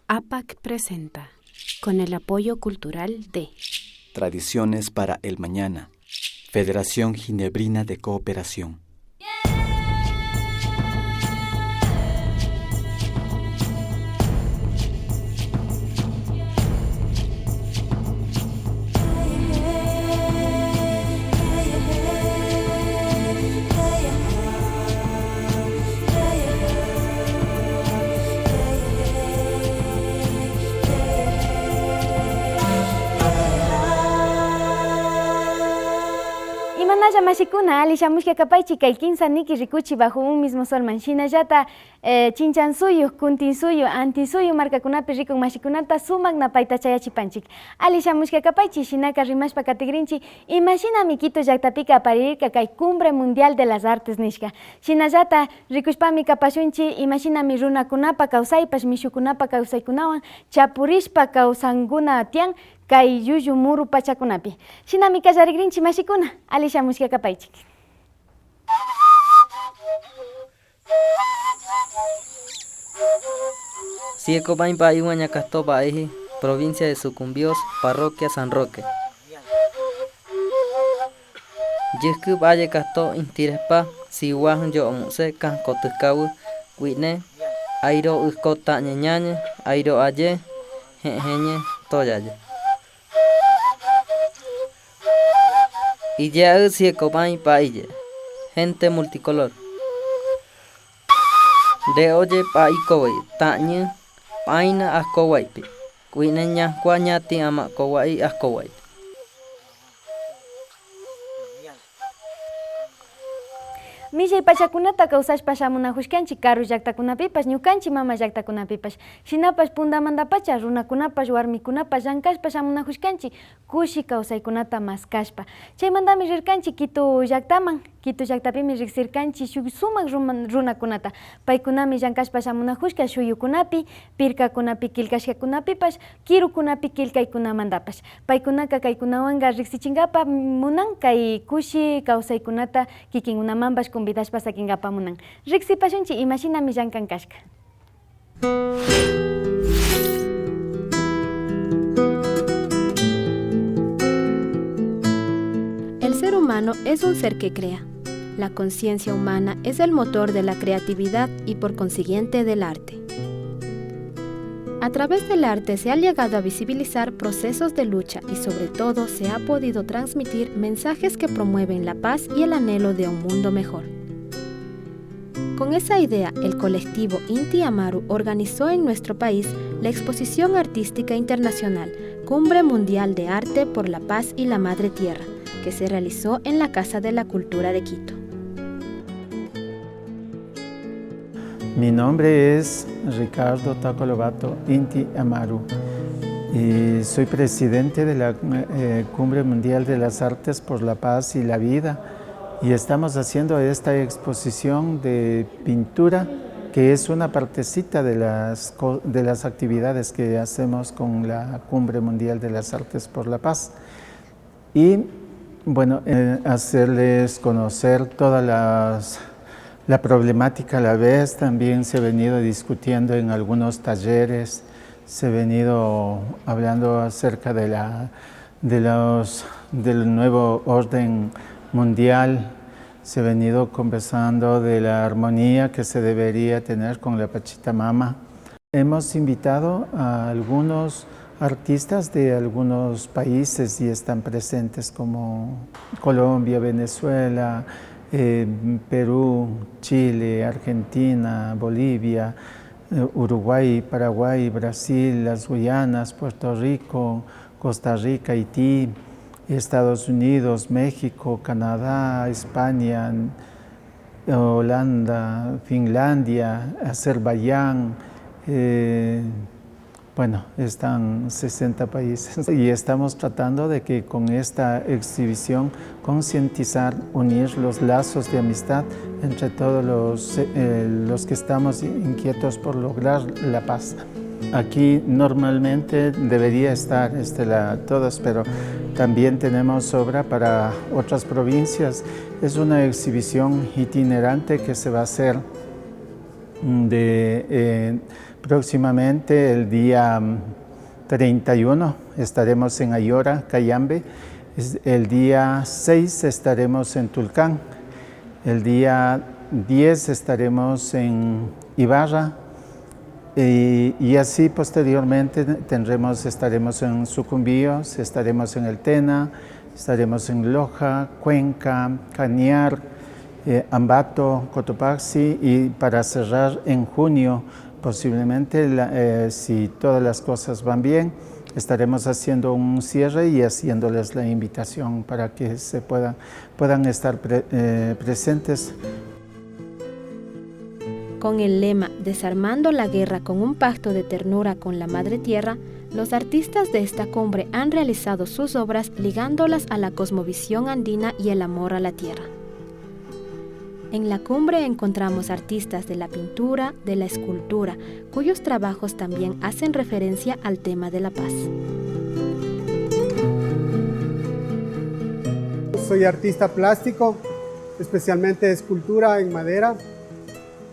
APAC presenta, con el apoyo cultural de Tradiciones para el Mañana, Federación Ginebrina de Cooperación. Imanalla mashikuna alishamushka kapaychi kay kinsa niki rikuchi bajo un mismo sol shinallata chinchansuyo, kuntinsuyo, antisuyo markakunapi rikun mashikunata sumak napayta chayachipanchik. Alishamushka kapaychi shinaka rimashpa katigrinchi imashina Miquito llaktapika aparirka kay Cumbre Mundial de las Artes nishka. Shinallata rikushpami kapashunchi imashinami runakunapa kawsaypash mishukunapa kawsaykunawan chapurishpa kawsankuna tiyan kay yuyu muru pachakunapi. Shinami kallarikrinchi mashikuna, alishamushka kapaychik. Siecobaimpa Iwaña Castoba Eji, provincia de Sucumbios, parroquia San Roque. Yesku Valle Casto Intirespa, Siwahan Yo Muse, Cancotuscawu, Witne, Airo Uscota Ñañañe, Airo Aye, Jeñe, Toyaye. Y ya Siecobaimpa Ille, gente multicolor. De oye pa ikowai, tañe, paina askowaipi. Kuineña kuañati ama kowai askowaipi. Mishey pachakunata kawsashpa shamunajushkanchik karu llaktakunapipash ñukanchik mama llaktakunapipash shinapash pundamantapacha runakunapash warmikunapash llankashpa shamunajushkanchik kushi kawsaykunata maskashpa. Chaymantami rirkanchik Quito llaktaman, Quito llaktapimi riksirkanchik shuk sumak runakunata. Paykunami llankashpa shamunajushka shuyukunapi, pirkakunapi kilkashkakunapipash, kirukunapi kilkaykunamantapash. Paykunaka kaykunawanka riksichinkapa munan kay kushi kawsaykunata kikinkunamanpash convidashpa sakinkapa munan. Riksipashunchi imashinami llankan kashka. El ser humano es un ser que crea. La conciencia humana es el motor de la creatividad y por consiguiente del arte. A través del arte se ha llegado a visibilizar procesos de lucha y sobre todo se ha podido transmitir mensajes que promueven la paz y el anhelo de un mundo mejor. Con esa idea, el colectivo Inti Amaru organizó en nuestro país la Exposición Artística Internacional Cumbre Mundial de Arte por la Paz y la Madre Tierra, que se realizó en la Casa de la Cultura de Quito. Mi nombre es Ricardo Taco Lobato Inti Amaru y soy presidente de la Cumbre Mundial de las Artes por la Paz y la Vida y estamos haciendo esta exposición de pintura que es una partecita de las actividades que hacemos con la Cumbre Mundial de las Artes por la Paz y bueno, hacerles conocer todas la problemática a la vez. También se ha venido discutiendo en algunos talleres, se ha venido hablando acerca del nuevo orden mundial, se ha venido conversando de la armonía que se debería tener con la Pachamama. Hemos invitado a algunos artistas de algunos países y están presentes como Colombia, Venezuela, Perú, Chile, Argentina, Bolivia, Uruguay, Paraguay, Brasil, las Guyanas, Puerto Rico, Costa Rica, Haití, Estados Unidos, México, Canadá, España, Holanda, Finlandia, Azerbaiyán, bueno, están 60 países y estamos tratando de que con esta exhibición concientizar, unir los lazos de amistad entre todos los que estamos inquietos por lograr la paz. Aquí normalmente debería estar todos, pero también tenemos obra para otras provincias. Es una exhibición itinerante que se va a hacer Próximamente el día 31 estaremos en Ayora, Cayambe. El día 6 estaremos en Tulcán. El día 10 estaremos en Ibarra. Y así posteriormente estaremos en Sucumbíos, estaremos en El Tena, estaremos en Loja, Cuenca, Cañar, Ambato, Cotopaxi, y para cerrar en junio, posiblemente, si todas las cosas van bien, estaremos haciendo un cierre y haciéndoles la invitación para que puedan estar presentes. Con el lema Desarmando la guerra con un pacto de ternura con la Madre Tierra, los artistas de esta cumbre han realizado sus obras ligándolas a la cosmovisión andina y el amor a la tierra. En la cumbre encontramos artistas de la pintura, de la escultura, cuyos trabajos también hacen referencia al tema de la paz. Soy artista plástico, especialmente escultura en madera.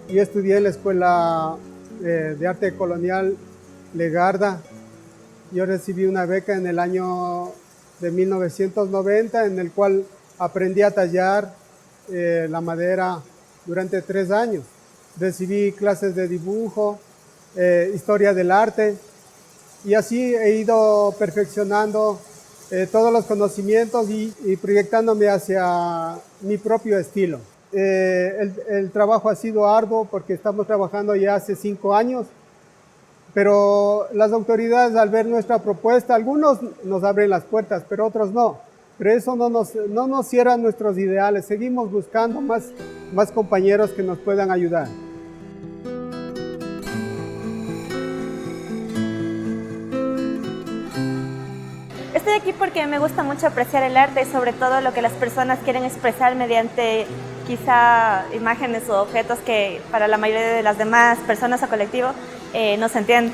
Yo estudié en la Escuela de Arte Colonial Legarda. Yo recibí una beca en el año de 1990, en el cual aprendí a tallar la madera durante 3 años. Recibí clases de dibujo, historia del arte, y así he ido perfeccionando todos los conocimientos y proyectándome hacia mi propio estilo. El trabajo ha sido arduo porque estamos trabajando ya hace 5 años, pero las autoridades, al ver nuestra propuesta, algunos nos abren las puertas, pero otros no. Pero eso no nos cierra nuestros ideales. Seguimos buscando más compañeros que nos puedan ayudar. Estoy aquí porque me gusta mucho apreciar el arte y sobre todo lo que las personas quieren expresar mediante quizá imágenes o objetos que para la mayoría de las demás personas o colectivo no se entienden.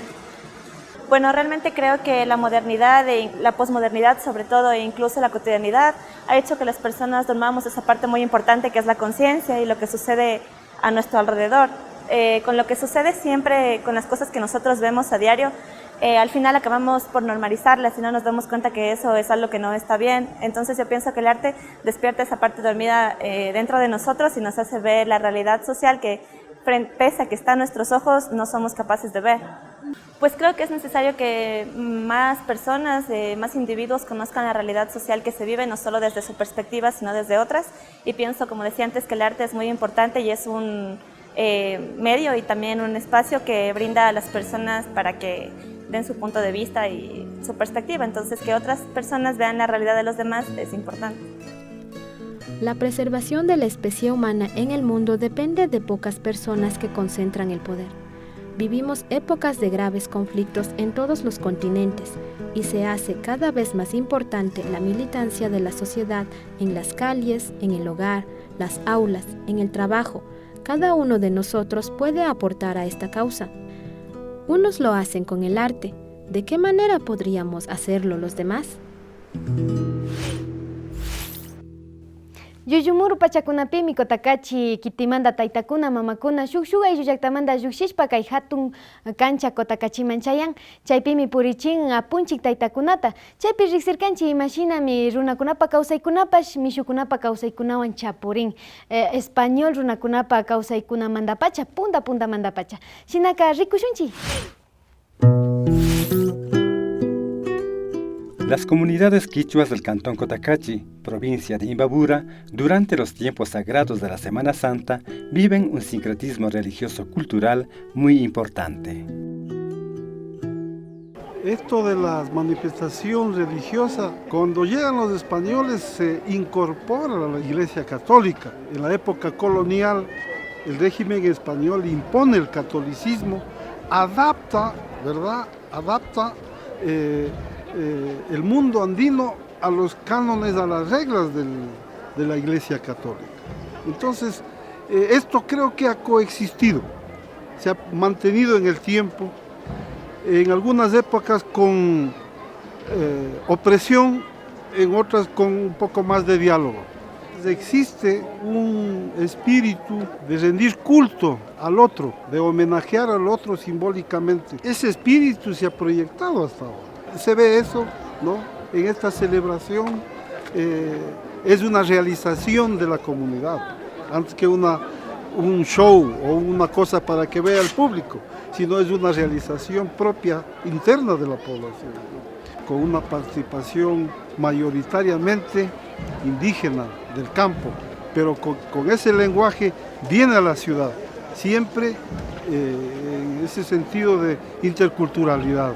Bueno, realmente creo que la modernidad, la posmodernidad sobre todo, e incluso la cotidianidad, ha hecho que las personas dormamos esa parte muy importante que es la conciencia y lo que sucede a nuestro alrededor. Con lo que sucede siempre, con las cosas que nosotros vemos a diario, al final acabamos por normalizarlas y no nos damos cuenta que eso es algo que no está bien. Entonces yo pienso que el arte despierta esa parte dormida dentro de nosotros y nos hace ver la realidad social que, pese a que está a nuestros ojos, no somos capaces de ver. Pues creo que es necesario que más personas, más individuos conozcan la realidad social que se vive, no solo desde su perspectiva, sino desde otras. Y pienso, como decía antes, que el arte es muy importante y es un medio y también un espacio que brinda a las personas para que den su punto de vista y su perspectiva. Entonces, que otras personas vean la realidad de los demás es importante. La preservación de la especie humana en el mundo depende de pocas personas que concentran el poder. Vivimos épocas de graves conflictos en todos los continentes y se hace cada vez más importante la militancia de la sociedad en las calles, en el hogar, las aulas, en el trabajo. Cada uno de nosotros puede aportar a esta causa. Unos lo hacen con el arte. ¿De qué manera podríamos hacerlo los demás? Yuyumuru pachakunapimi kotakachi kitimanda taytakuna mamakuna shuk ayllu llaqtamanta lluksishpa kay hatun cancha kotakachiman chayan, chaypimi purichin apunchik taytakunata. Chaypi riqsirkanchik imashinami runakunapa kawsaykunapash mishukunapa kawsaykunawan chapurin. Español runakunapa kawsaykunamantapacha punta mantapacha. Shinaka rikushunchik. Las comunidades quichuas del Cantón Cotacachi, provincia de Imbabura, durante los tiempos sagrados de la Semana Santa, viven un sincretismo religioso-cultural muy importante. Esto de la manifestación religiosa, cuando llegan los españoles se incorpora a la Iglesia Católica. En la época colonial, el régimen español impone el catolicismo, adapta, ¿verdad? El mundo andino a los cánones, a las reglas de la Iglesia Católica. Entonces, esto creo que ha coexistido, se ha mantenido en el tiempo, en algunas épocas con opresión, en otras con un poco más de diálogo. Existe un espíritu de rendir culto al otro, de homenajear al otro simbólicamente. Ese espíritu se ha proyectado hasta ahora. Se ve eso, ¿no? En esta celebración es una realización de la comunidad, antes que un show o una cosa para que vea el público, sino es una realización propia, interna de la población, ¿no? Con una participación mayoritariamente indígena del campo, pero con ese lenguaje viene a la ciudad, siempre en ese sentido de interculturalidad.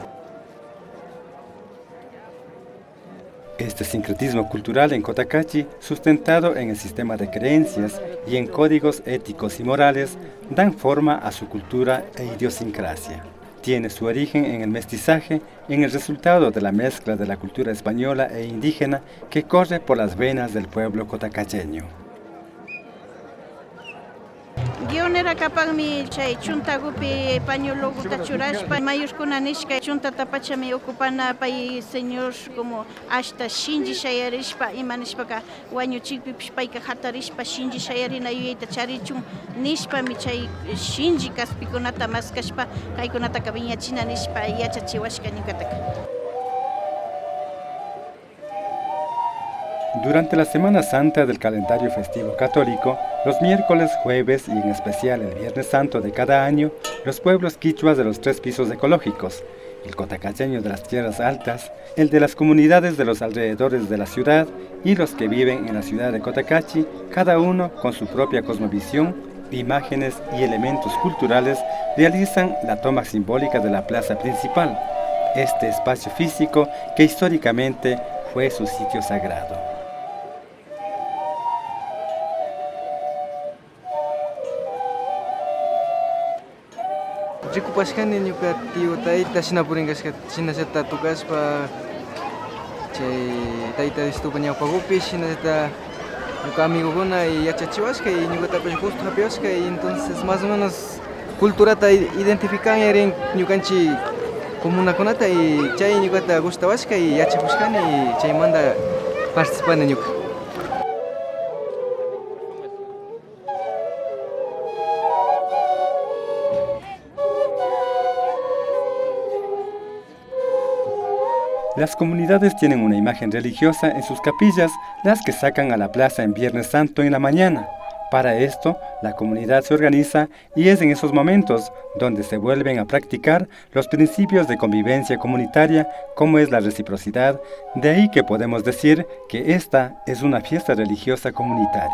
Este sincretismo cultural en Cotacachi, sustentado en el sistema de creencias y en códigos éticos y morales, dan forma a su cultura e idiosincrasia. Tiene su origen en el mestizaje, en el resultado de la mezcla de la cultura española e indígena que corre por las venas del pueblo cotacacheño. Guionera kapagmi chay chunta gupi pañuelo guta churashpa mayuskuna nishka chunta tapachami ocupana pay señor como hasta shinji shayarishpa imanishpaka wañuchikpi payka hatarishpa shinji shayarina yuyayta charichun nishpa mi chay shinji kaspikunata maskashpa kaykunata kabiñachina nishpa yachachiwashka ñukataka. Durante la Semana Santa del calendario festivo católico, los miércoles, jueves y en especial el Viernes Santo de cada año, los pueblos quichuas de los 3 pisos ecológicos, el cotacacheño de las tierras altas, el de las comunidades de los alrededores de la ciudad y los que viven en la ciudad de Cotacachi, cada uno con su propia cosmovisión, imágenes y elementos culturales, realizan la toma simbólica de la plaza principal, este espacio físico que históricamente fue su sitio sagrado. Rikupashkani ñuka tío tayta shinapurinqashka shinashata tukashpa chay tayta estupa ñawpakupi shinashata ñuka amigokuna y yachachiwashka y ñukatapish justo hapiyashka y entonces más o menos culturata identifican erin ñukanchik comunakunata y chay ñukata gustawashka y yachakushkani y chaymanta participani ñuka. Las comunidades tienen una imagen religiosa en sus capillas, las que sacan a la plaza en Viernes Santo en la mañana. Para esto, la comunidad se organiza y es en esos momentos donde se vuelven a practicar los principios de convivencia comunitaria, como es la reciprocidad, de ahí que podemos decir que esta es una fiesta religiosa comunitaria.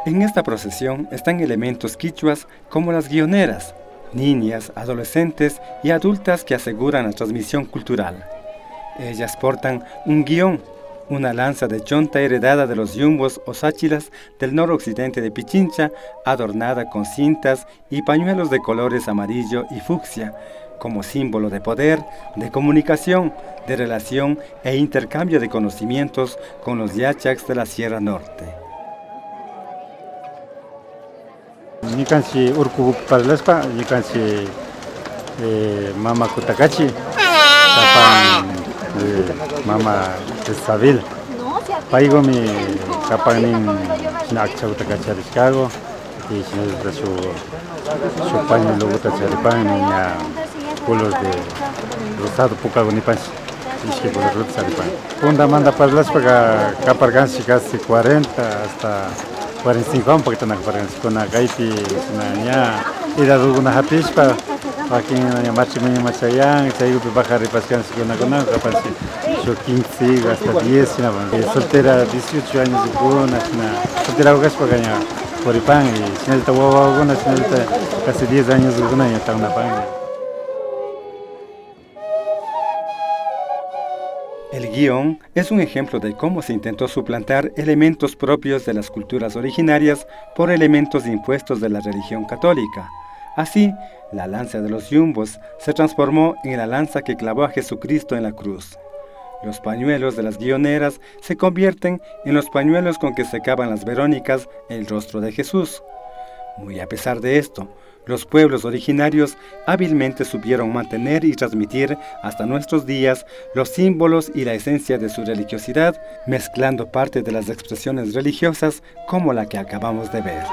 En esta procesión están elementos quichuas como las guioneras, niñas, adolescentes y adultas que aseguran la transmisión cultural. Ellas portan un guión, una lanza de chonta heredada de los yumbos o sáchilas del noroccidente de Pichincha, adornada con cintas y pañuelos de colores amarillo y fucsia, como símbolo de poder, de comunicación, de relación e intercambio de conocimientos con los yachaks de la Sierra Norte. Ñukanchik urku parlaspa, ñukanchik mama Cotacachi, kapan mama Isabel. Paygomi kapanin akcha Cotacachi arishkago y su pañuelo Cotacharepan niña color de rosado pukago nipanchi. Ishke color Cotacharepan. Punda manda parlaspa kapargansi casi 40 hasta 45 años porque están con la gaiti, ya ida alguna hapispa, aquí en Machimuña Machayán, Chayu baja repascan con la capaz yo 15 hasta 10, soltera 18 años de cuna, soltera hogas para ganar por el pan y si no está guapa alguna, si no está casi 10 años de cuna ya está una pan. El guión es un ejemplo de cómo se intentó suplantar elementos propios de las culturas originarias por elementos impuestos de la religión católica. Así, la lanza de los yumbos se transformó en la lanza que clavó a Jesucristo en la cruz. Los pañuelos de las guioneras se convierten en los pañuelos con que secaban las Verónicas el rostro de Jesús. Muy a pesar de esto, Los pueblos originarios hábilmente supieron mantener y transmitir hasta nuestros días los símbolos y la esencia de su religiosidad, mezclando parte de las expresiones religiosas como la que acabamos de ver.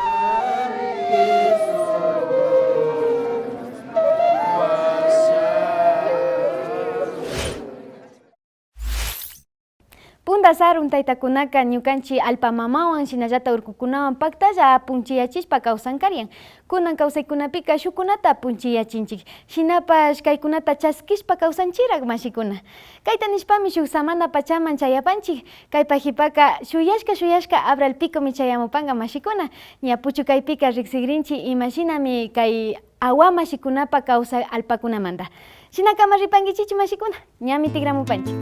Pundasarun taytakunaka ñukanchi alpamamawan shinallata urkukunawan paktalla punchiyachispa kawsankarian. Kunan kawsaykunapika shukunata punchiyachinchik. Shinapash kaykunata chaskishpa kawsanchirak mashikuna. Kayta nishpami shuk samana pachaman chayapanchik. Kaypajipaka shuyashka abra el pico mi chayamupanga mashikuna. Ña puchu kaypika riqsigrinchi imashinami kay awa mashikunapa kawsay alpakunamanta. Shinakama ripangichichi mashikuna. Ñami tigramupanchik.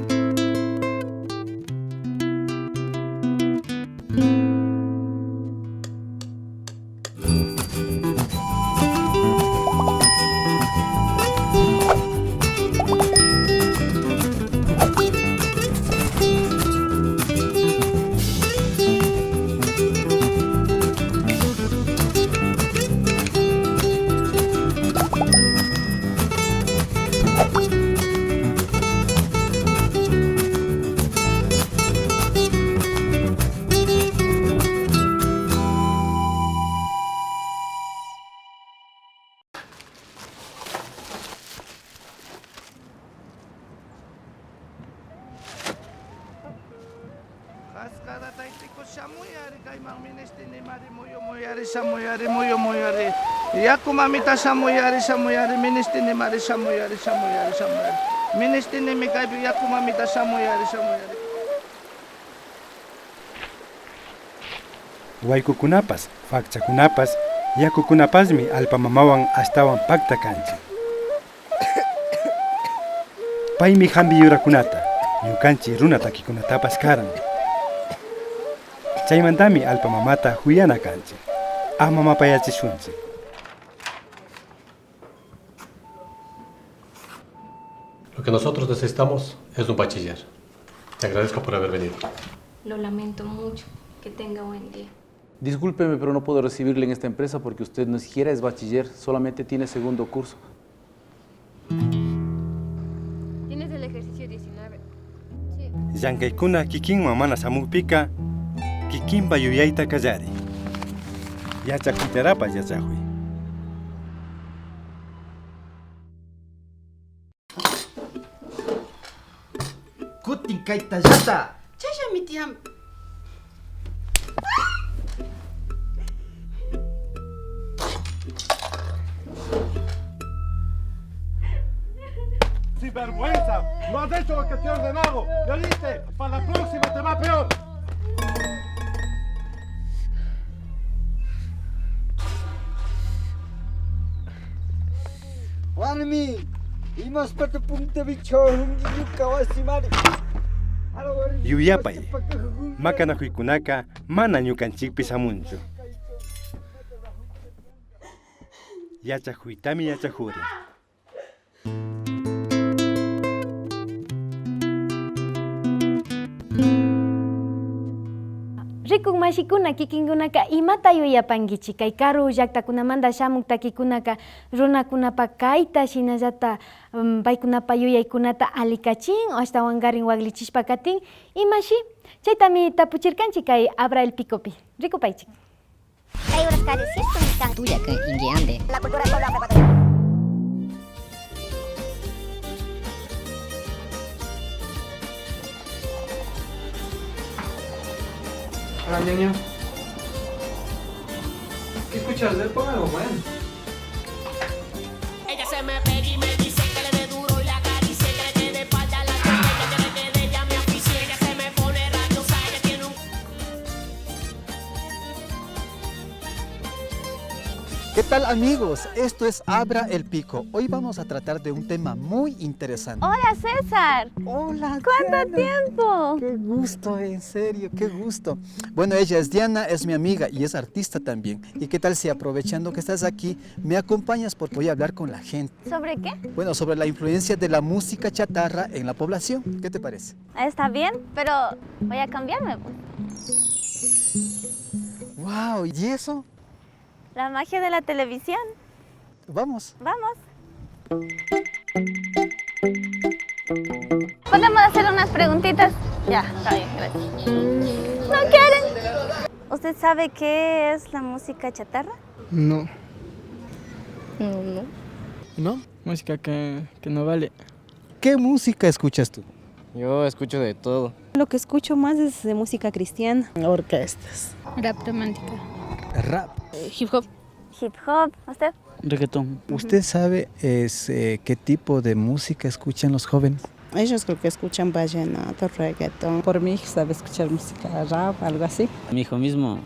Yaku mamita samuyari ministini mari samuyari ministini mi kaypi yaku mamita samuyari. Waykukunapas, fakchakunapas, yakukunapasmi alpamamawan astawan pakta kanchi. Paymi hambi yurakunata, ñukanchi runa takikunatapas karan. Chaymantami alpamamata huyana kanchi. Amamapayachishunchi. Lo que nosotros necesitamos es un bachiller. Te agradezco por haber venido. Lo lamento mucho. Que tenga buen día. Discúlpeme, pero no puedo recibirle en esta empresa porque usted no siquiera es bachiller, solamente tiene segundo curso. Tienes el ejercicio 19. Sí. Yankaykuna kikin mamana samupika, kikinpa yuyayta kallari. Yachakuytarapas yachakuy. Kutin kaytallata. Chaya mi tía. ¡Sinvergüenza! ¡No has hecho lo que te he ordenado! ¿Me oíste? ¡Para la próxima te va peor! Juanmi, imas pata punta bicho, yuka wasimari. Yuyapay, makanakuykunaka mana ñukanchikpi samunchu. Yachakuytami yachakurin. Rikuk mashikuna kikinkunaka imata yuyapankichik kay karu llaqtakunamanta shamuk takikunaka runakunapa kayta shinallata paykunapa yuyaykunata alikachin ashtawan garin waklichishpa katin imashi chaytami tapuchirkanchik kay abra el picopi rikupaychik. Kay urasqari sirtumi kan tuya kan inguiande. La cultura solo Hola, ñaño. ¿Qué escuchas? Pon algo bueno. Ella se me pega y me dice que le dé duro y la acaricia, que le quede espalda la toalla, que de ella me oficie. Ella se me pone rabiosa, ella tiene un... ¿Qué tal, amigos? Esto es Abra el Pico. Hoy vamos a tratar de un tema muy interesante. Hola, César. Hola, ¿Cuánto Diana. tiempo? Qué gusto, en serio, qué gusto. Bueno, ella es Diana, es mi amiga y es artista también. ¿Y qué tal si aprovechando que estás aquí, me acompañas porque voy a hablar con la gente? ¿Sobre qué? Bueno, sobre la influencia de la música chatarra en la población. ¿Qué te parece? Está bien, pero voy a cambiarme. Wow, ¿y eso? La magia de la televisión. Vamos. Vamos. ¿Podemos hacer unas preguntitas? Ya, está bien, gracias. ¿No quieren? ¿Usted sabe qué es la música chatarra? No. No. ¿No? Música que no vale. ¿Qué música escuchas tú? Yo escucho de todo. Lo que escucho más es de música cristiana. Orquestas. Rap romántica. Rap. Hip hop. Hip hop. ¿Usted? Reggaetón. ¿Usted sabe qué tipo de música escuchan los jóvenes? Ellos creo que escuchan vallenato, reggaetón. Por mi hijo sabe escuchar música rap, algo así. A mi hijo mismo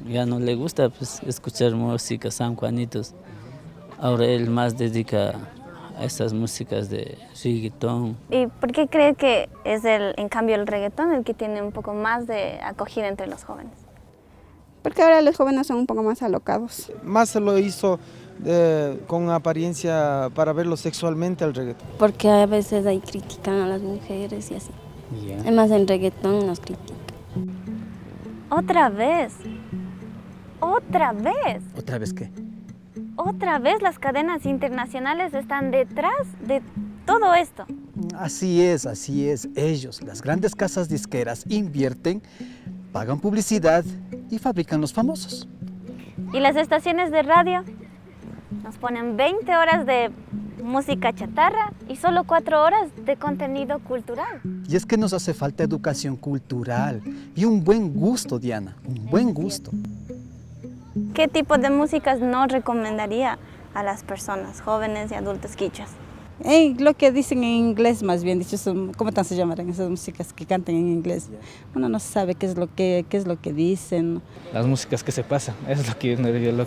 ya no le gusta pues, escuchar música San Juanitos. Ahora él más dedica a esas músicas de reggaetón. ¿Y por qué cree que es en cambio el reggaetón el que tiene un poco más de acogida entre los jóvenes? Porque ahora los jóvenes son un poco más alocados. Más se lo hizo con apariencia para verlo sexualmente al reggaetón. Porque a veces ahí critican a las mujeres y así. Además en reggaetón nos critican. ¿Otra vez? ¿Otra vez? ¿Otra vez qué? Otra vez las cadenas internacionales están detrás de todo esto. Así es. Ellos, las grandes casas disqueras, invierten, pagan publicidad y fabrican los famosos. ¿Y las estaciones de radio? Nos ponen 20 horas de música chatarra y solo 4 horas de contenido cultural. Y es que nos hace falta educación cultural y un buen gusto, Diana, un buen gusto. ¿Qué tipo de músicas no recomendaría a las personas jóvenes y adultos quichuas? Lo que dicen en inglés, más bien dicho, ¿cómo se llamarán esas músicas que cantan en inglés? Uno no sabe qué es lo que dicen. Las músicas que se pasan, es lo que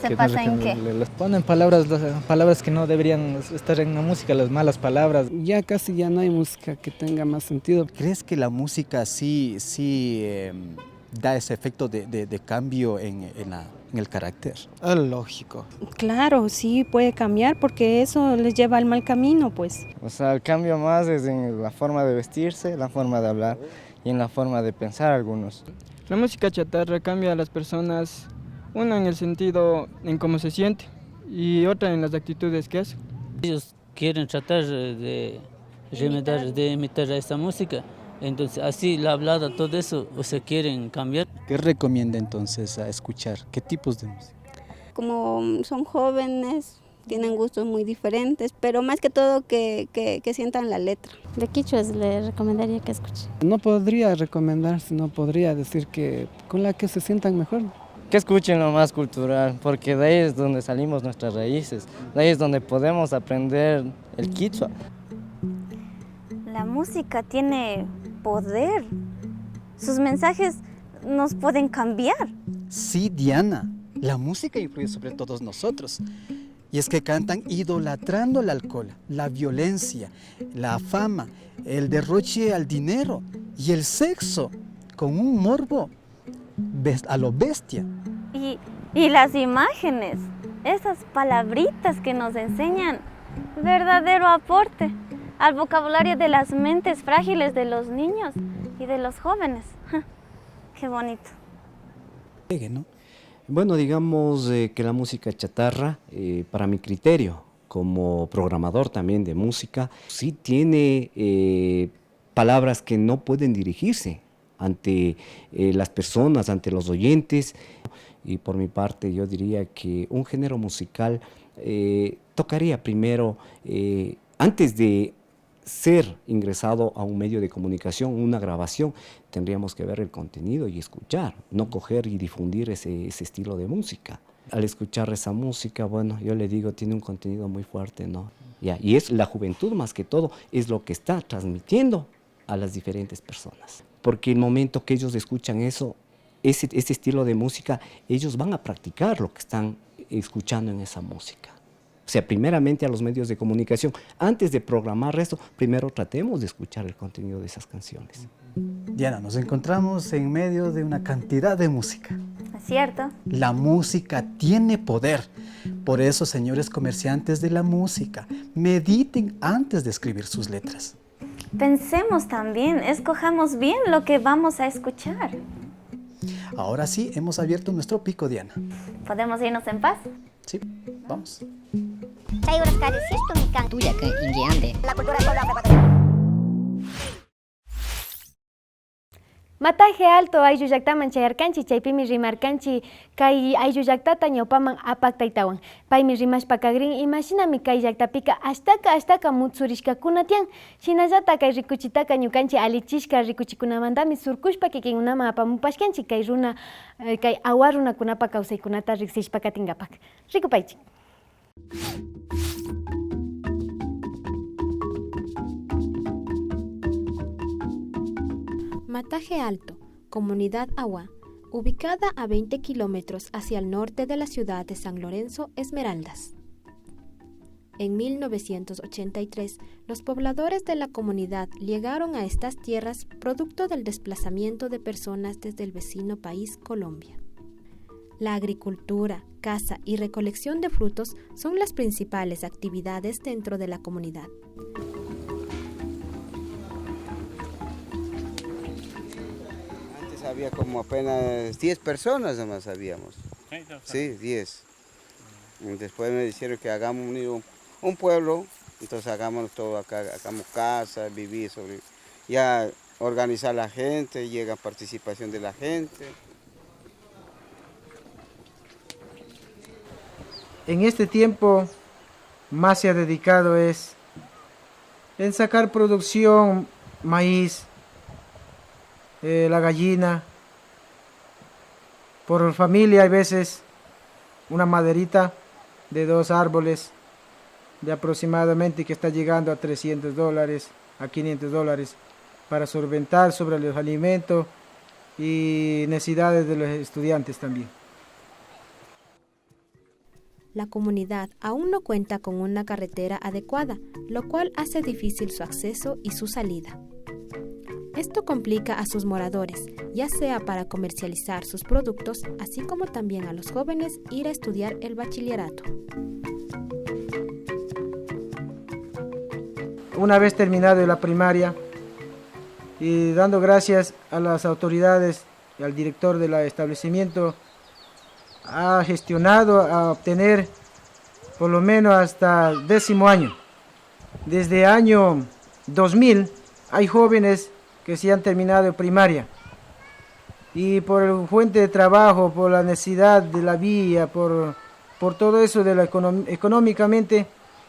¿Se pasa en qué? Les ponen palabras que no deberían estar en la música, las malas palabras. Ya casi ya no hay música que tenga más sentido. ¿Crees que la música sí da ese efecto de cambio en el carácter? Lógico. Claro, sí puede cambiar porque eso les lleva al mal camino, pues. O sea, el cambio más es en la forma de vestirse, la forma de hablar y en la forma de pensar algunos. La música chatarra cambia a las personas, una en el sentido en cómo se siente y otra en las actitudes que hace. Ellos quieren tratar de imitar a esta música. Entonces, así la hablada, todo eso, o se quieren cambiar. ¿Qué recomienda entonces a escuchar? ¿Qué tipos de música? Como son jóvenes, tienen gustos muy diferentes, pero más que todo que sientan la letra. De quichuas le recomendaría que escuche. No podría recomendar, sino podría decir que con la que se sientan mejor. Que escuchen lo más cultural, porque de ahí es donde salimos nuestras raíces, de ahí es donde podemos aprender el quichua. La música tiene poder. Sus mensajes nos pueden cambiar. Sí, Diana, la música influye sobre todos nosotros. Y es que cantan idolatrando el alcohol, la violencia, la fama, el derroche al dinero y el sexo, con un morbo a lo bestia. Y las imágenes, esas palabritas que nos enseñan, verdadero aporte al vocabulario de las mentes frágiles de los niños y de los jóvenes. Qué bonito. ¿No? Bueno, digamos que la música chatarra, para mi criterio, como programador también de música, sí tiene palabras que no pueden dirigirse ante las personas, ante los oyentes. Y por mi parte yo diría que un género musical tocaría primero, antes de ser ingresado a un medio de comunicación, una grabación, tendríamos que ver el contenido y escuchar, no coger y difundir ese estilo de música. Al escuchar esa música, bueno, yo le digo, tiene un contenido muy fuerte, ¿no? Y es la juventud más que todo, es lo que está transmitiendo a las diferentes personas. Porque el momento que ellos escuchan eso, ese estilo de música, ellos van a practicar lo que están escuchando en esa música. O sea, primeramente a los medios de comunicación, antes de programar esto, primero tratemos de escuchar el contenido de esas canciones. Diana, nos encontramos en medio de una cantidad de música. ¿Es cierto? La música tiene poder. Por eso, señores comerciantes de la música, mediten antes de escribir sus letras. Pensemos también, escojamos bien lo que vamos a escuchar. Ahora sí, hemos abierto nuestro pico, Diana. ¿Podemos irnos en paz? Sí, vamos. Mataje alto aylluyaktaman chayarkanchi chaypimi rimarkanchi kay aylluyllaktata ñawpaman apaktaytawan. Paymi rimashpa kagrin imashinami kay llaktapika ashtaka mutsurishkakuna tiyan. Shinallata kay rikuchitaka ñukanchi alichishka rikuchikunamantami surkushpa kikinkunaman apamupashkanchik kay runa kay awa runakunapa kawsaykunata riksishpa katinkapak. Rikupaychik. Mataje Alto, Comunidad Agua, ubicada a 20 kilómetros hacia el norte de la ciudad de San Lorenzo, Esmeraldas. En 1983, los pobladores de la comunidad llegaron a estas tierras producto del desplazamiento de personas desde el vecino país Colombia. La agricultura, caza y recolección de frutos son las principales actividades dentro de la comunidad. Había como apenas 10 personas nomás habíamos. Sí, 10. Después me dijeron que hagamos un pueblo, entonces hagamos todo acá, hagamos casa, vivir sobre, ya organizar la gente, llega participación de la gente. En este tiempo más se ha dedicado en sacar producción, maíz, la gallina, por familia hay veces una maderita de 2 árboles de aproximadamente que está llegando a $300, a $500 para solventar sobre los alimentos y necesidades de los estudiantes también. La comunidad aún no cuenta con una carretera adecuada, lo cual hace difícil su acceso y su salida. Esto complica a sus moradores, ya sea para comercializar sus productos, así como también a los jóvenes ir a estudiar el bachillerato. Una vez terminado la primaria y dando gracias a las autoridades y al director del establecimiento, ha gestionado a obtener por lo menos hasta el 10º año. Desde el año 2000 hay jóvenes que se han terminado primaria y por el fuente de trabajo, por la necesidad de la vía, por todo eso económicamente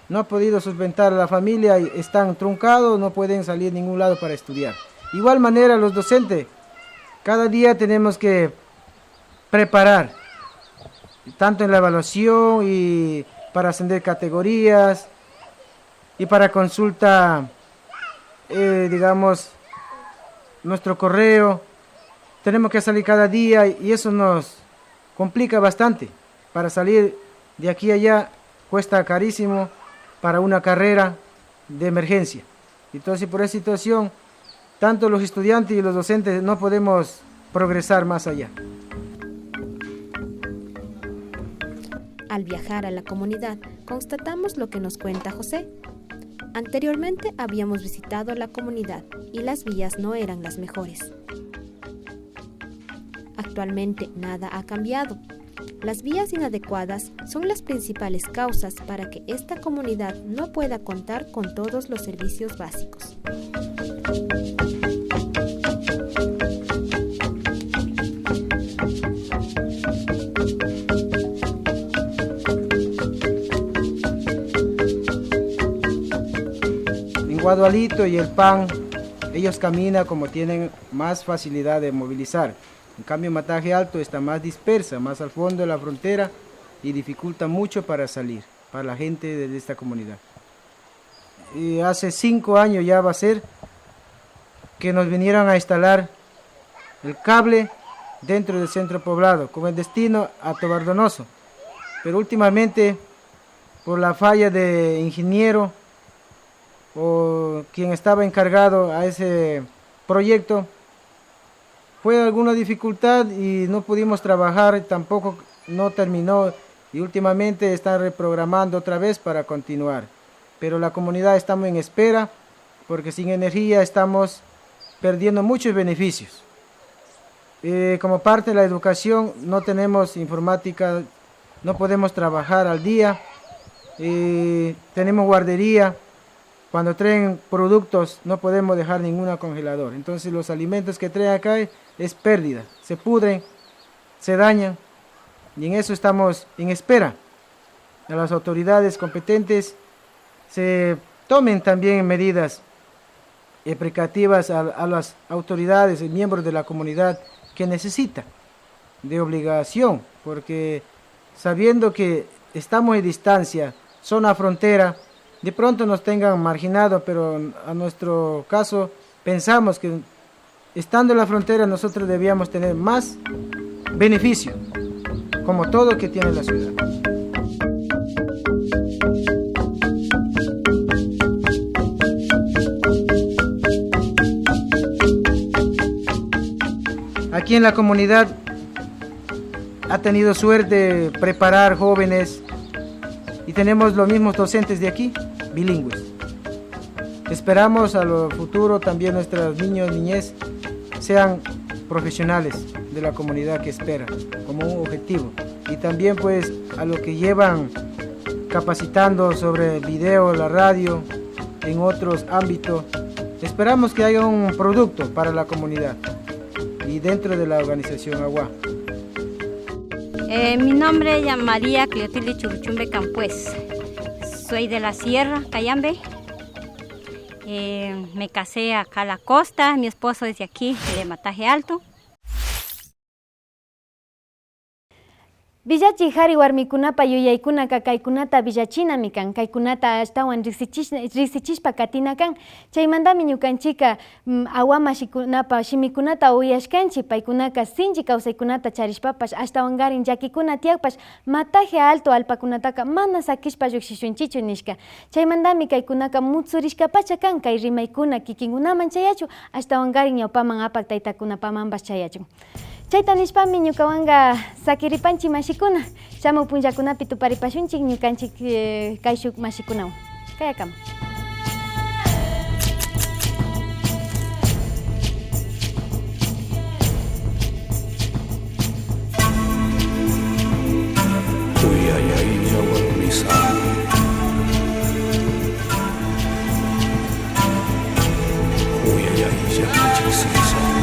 no ha podido solventar a la familia, y están truncados, no pueden salir a ningún lado para estudiar. Igual manera los docentes, cada día tenemos que preparar, tanto en la evaluación y para ascender categorías y para consulta, digamos, nuestro correo, tenemos que salir cada día y eso nos complica bastante. Para salir de aquí a allá cuesta carísimo para una carrera de emergencia. Entonces, por esa situación, tanto los estudiantes y los docentes no podemos progresar más allá. Al viajar a la comunidad, constatamos lo que nos cuenta José. Anteriormente habíamos visitado la comunidad y las vías no eran las mejores. Actualmente nada ha cambiado. Las vías inadecuadas son las principales causas para que esta comunidad no pueda contar con todos los servicios básicos. Guadualito y el pan, ellos caminan como tienen más facilidad de movilizar. En cambio, Mataje Alto está más dispersa, más al fondo de la frontera y dificulta mucho para salir, para la gente de esta comunidad. Y hace 5 años ya va a ser que nos vinieron a instalar el cable dentro del centro poblado, con el destino a Tobardonoso. Pero últimamente, por la falla de ingeniero, o quien estaba encargado a ese proyecto, fue alguna dificultad y no pudimos trabajar, tampoco no terminó y últimamente están reprogramando otra vez para continuar. Pero la comunidad estamos en espera porque sin energía estamos perdiendo muchos beneficios. Como parte de la educación no tenemos informática, no podemos trabajar al día tenemos guardería. Cuando traen productos no podemos dejar ninguna congelador. Entonces los alimentos que traen acá es pérdida, se pudren, se dañan y en eso estamos en espera. A las autoridades competentes se tomen también medidas precautivas a las autoridades y miembros de la comunidad que necesita de obligación, porque sabiendo que estamos en distancia, zona frontera, de pronto nos tengan marginado, pero a nuestro caso pensamos que estando en la frontera nosotros debíamos tener más beneficio, como todo que tiene la ciudad. Aquí en la comunidad ha tenido suerte de preparar jóvenes y tenemos los mismos docentes de aquí, bilingües. Esperamos a lo futuro también nuestros niños y niñez sean profesionales de la comunidad que espera como un objetivo. Y también pues a lo que llevan capacitando sobre el video, la radio, en otros ámbitos. Esperamos que haya un producto para la comunidad y dentro de la organización AGUA. Mi nombre es María Cleotilde Churuchumbe Campués. Soy de la Sierra, Cayambe. Me casé acá a la costa, mi esposo es de aquí, de Mataje Alto. Villachi hari warmikunapa yuyaykunaka kaykunata villachinami kan, kaykunata ashtawan riksichishpa katina kan. Chaymantami ñukanchika awa mashikunapa shimikunata uyashkanchik, paykunaka sinchi kawsaykunata charishpapash ashtawangarin llakikuna tiyakpash Mataje Alto alpakunataka mana sakishpa lluksishunchichu nishka. Chaymantami kaykunaka mutsurishkapacha kan, kay rimaykuna kikinkunaman chayachu, ashtawangarin ñawpaman apak taytakunapamanpas chayachu. Chayta nishpami ñukawanka sakiripanchik mashikuna, shamuq punllakunapi tuparipashunchik ñukanchik kay shuk mashikunawan. Kayakama. Uyayaylla warmisaq uyayaylla kichik sisa